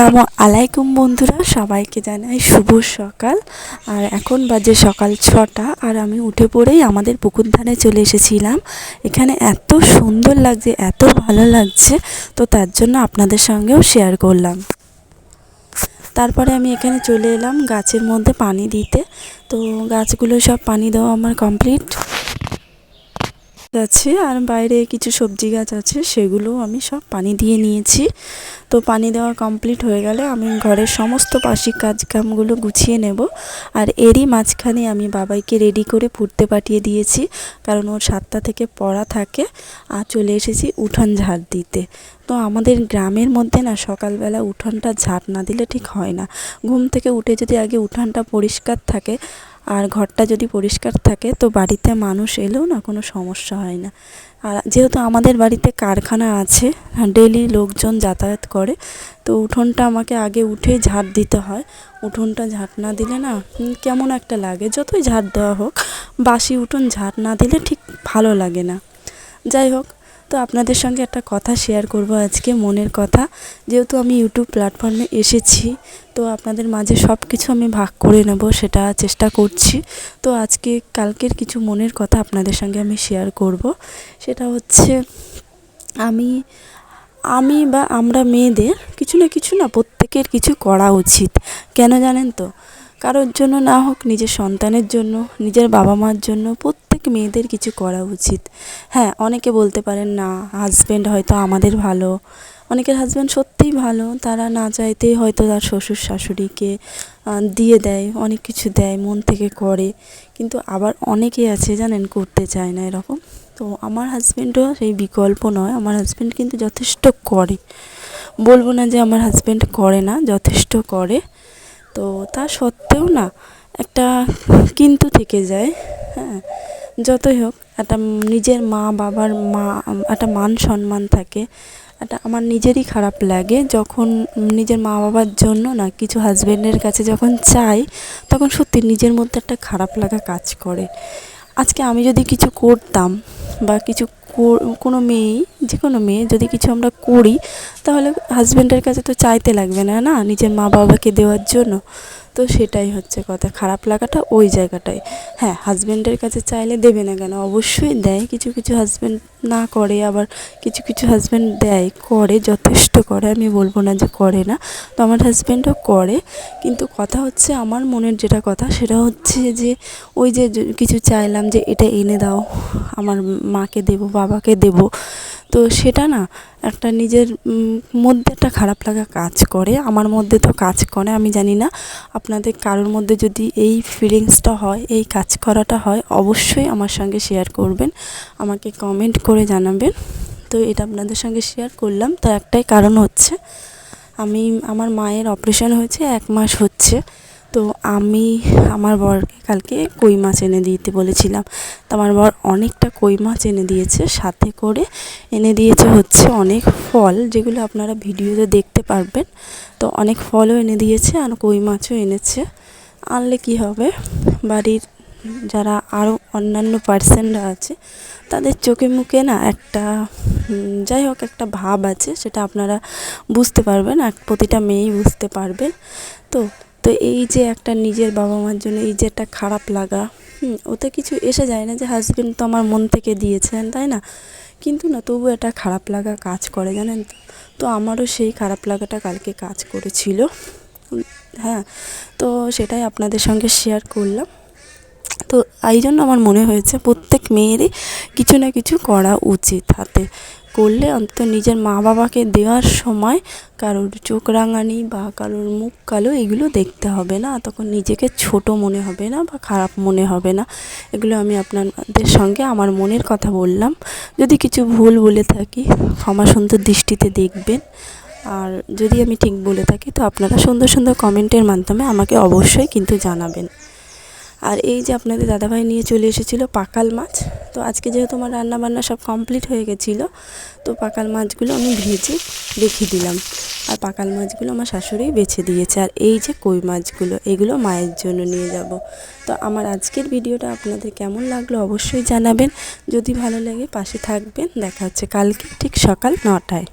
আসসালামু আলাইকুম বন্ধুরা, সবাইকে জানাই শুভ সকাল। আর এখন বাজে সকাল 6টা, আর আমি উঠে পড়েই আমাদের পুকুর ধারে চলে এসেছিলাম। এখানে এত সুন্দর লাগছে, এত ভালো লাগছে, তো তার জন্য আপনাদের সঙ্গেও শেয়ার করলাম। তারপরে আমি এখানে চলে এলাম গাছের মধ্যে পানি দিতে। তো গাছগুলো সব পানি দেওয়া আমার কমপ্লিট আছে, আর বাইরে কিছু সবজি গাছ আছে, সেগুলো আমি সব পানি দিয়ে নিয়েছি। তো পানি দেওয়া কমপ্লিট হয়ে গেলে আমি ঘরের সমস্ত বার্ষিক কাজকামগুলো গুছিয়ে নেব। আর এরই মাঝখানে আমি বাবাইকে রেডি করে পড়তে পাঠিয়ে দিয়েছি, কারণ ওর 7টা থেকে পড়া থাকে। আর চলে এসেছি উঠান ঝাড় দিতে। তো আমাদের গ্রামের মধ্যে না সকালবেলা উঠানটা ঝাড় না দিলে ঠিক হয় না। ঘুম থেকে উঠে যদি আগে উঠানটা পরিষ্কার থাকে আর ঘরটা যদি পরিষ্কার থাকে, তো বাড়িতে মানুষ এলেও না কোনো সমস্যা হয় না। আর যেহেতু আমাদের বাড়িতে কারখানা আছে, ডেলি লোকজন যাতায়াত করে, তো উঠোনটা আমাকে আগে উঠেই ঝাড় দিতে হয়। উঠোনটা ঝাড় না দিলে না কেমন একটা লাগে, যতই ঝাড় দেওয়া হোক, বাসি উঠোন ঝাড় না দিলে ঠিক ভালো লাগে না। যাই হোক, তো আপনাদের সঙ্গে একটা কথা শেয়ার করব আজকে, মনের কথা। যেহেতু আমি ইউটিউব প্ল্যাটফর্মে এসেছি, তো আপনাদের মাঝে সব কিছু আমি ভাগ করে নেব, সেটা চেষ্টা করছি। তো আজকে কালকের কিছু মনের কথা আপনাদের সঙ্গে আমি শেয়ার করব। সেটা হচ্ছে আমি বা আমরা মেয়েদের কিছু না প্রত্যেকের কিছু করা উচিত। কেন জানেন তো? কারোর জন্য না হোক, নিজের সন্তানের জন্য, নিজের বাবা মার জন্য প্রত্যেক মেয়েদের কিছু করা উচিত। হ্যাঁ, অনেকে বলতে পারেন না, হাজব্যান্ড হয়তো আমাদের ভালো, অনেকের হাজব্যান্ড সত্যিই ভালো, তারা না চাইতেই হয়তো তার শ্বশুর শাশুড়িকে দিয়ে দেয়, অনেক কিছু দেয়, মন থেকে করে। কিন্তু আবার অনেকেই আছে জানেন, করতে চায় না এরকম। তো আমার হাজব্যান্ডও সেই বিকল্প নয়, আমার হাজব্যান্ড কিন্তু যথেষ্ট করে। বলবো না যে আমার হাজব্যান্ড করে না, যথেষ্ট করে। তো তা সত্ত্বেও না একটা কিন্তু থেকে যায়। হ্যাঁ, যতই হোক, একটা নিজের মা বাবার একটা মান সম্মান থাকে। একটা আমার নিজেরই খারাপ লাগে যখন নিজের মা বাবার জন্য না কিছু হাজব্যান্ডের কাছে যখন চাই, তখন সত্যি নিজের মধ্যে একটা খারাপ লাগা কাজ করে। আজকে আমি যদি কিছু করতাম বা কিছু কোনো মেয়েই, যে কোনো মেয়ে যদি কিছু আমরা করি, তাহলে হাজব্যান্ডের কাছে তো চাইতে লাগবে না, না নিজের মা বাবাকে দেওয়ার জন্য। তো সেটাই হচ্ছে কথা, খারাপ লাগাটা ওই জায়গাটায়। হ্যাঁ, হাজব্যান্ডের কাছে চাইলে দেবে না কেন? অবশ্যই দেয়। কিছু হাজব্যান্ড না করে, আবার কিছু হাজব্যান্ড দেয়, করে, যথেষ্ট করে, আমি বলবো না যে করে না। তো আমার হাজব্যান্ডও করে। কিন্তু কথা হচ্ছে, আমার মনের যেটা কথা সেটা হচ্ছে যে ওই যে কিছু চাইলাম যে এটা এনে দাও, আমার মাকে দেবো, বাবাকে দেবো, তো সেটা না একটা নিজের মধ্যে একটা খারাপ লাগা কাজ করে। আমার মধ্যে তো কাজ করে, আমি জানি না আপনাদের কারোর মধ্যে যদি এই ফিলিংসটা হয়, এই কাজ করাটা হয়, অবশ্যই আমার সঙ্গে শেয়ার করবেন, আমাকে কমেন্ট করে জানাবেন। তো এটা আপনাদের সঙ্গে শেয়ার করলাম, তার একটাই কারণ হচ্ছে আমার মায়ের অপারেশন হয়েছে, 1 মাস হচ্ছে। তো আমি আমার বরকে কালকে কই মাছ এনে দিতে বলেছিলাম। তো আমার বর অনেকটা কই মাছ এনে দিয়েছে, সাথে করে এনে দিয়েছে হচ্ছে অনেক ফল, যেগুলো আপনারা ভিডিওতে দেখতে পারবেন। তো অনেক ফলও এনে দিয়েছে আর কই মাছও এনেছে। আনলে কি হবে, বাড়ির যারা আরও অন্যান্য পার্সনরা আছে, তাদের চোখে মুখে না একটা যাই হোক একটা ভাব আছে, সেটা আপনারা বুঝতে পারবেন, প্রতিটা মেয়েই বুঝতে পারবে। তো তো এই যে একটা নিজের বাবা মার জন্য এই যে একটা খারাপ লাগা, ওতে কিছু এসে যায় না, যে হাজব্যান্ড তো আমার মন থেকে দিয়েছেন, তাই না? কিন্তু না, তবু একটা খারাপ লাগা কাজ করে, জানেন তো? তো আমারও সেই খারাপ লাগাটা কালকে কাজ করেছিল। হ্যাঁ, তো সেটাই আপনাদের সঙ্গে শেয়ার করলাম। তো এই জন্য আমার মনে হয়েছে প্রত্যেক মেয়েরই কিছু না কিছু করা উচিত, হাতে করলে অন্তত নিজের মা বাবাকে দেওয়ার সময় কারোর চোখ রাঙানি বা কারোর মুখ কালো এগুলো দেখতে হবে না, তখন নিজেকে ছোট মনে হবে না বা খারাপ মনে হবে না। এগুলো আমি আপনাদের সঙ্গে আমার মনের কথা বললাম। যদি কিছু ভুল বলে থাকি, ক্ষমা সুন্দর দৃষ্টিতে দেখবেন। আর যদি আমি ঠিক বলে থাকি, তো আপনারা সুন্দর কমেন্টের মাধ্যমে আমাকে অবশ্যই কিন্তু জানাবেন। আর এই যে আপনাদের দাদাভাই নিয়ে চলে এসেছিলো পাকাল মাছ। তো আজকে যেহেতু আমার রান্নাবান্না সব কমপ্লিট হয়ে গেছিলো, তো পাকাল মাছগুলো আমি ভেজে রেখে দিলাম। আর পাকাল মাছগুলো আমার শাশুড়ি বেছে দিয়েছে। আর এই যে কই মাছগুলো, এগুলো মায়ের জন্য নিয়ে যাব। তো আমার আজকের ভিডিওটা আপনাদের কেমন লাগলো অবশ্যই জানাবেন। যদি ভালো লাগে পাশে থাকবেন। দেখা হচ্ছে কালকে ঠিক সকাল 9টায়।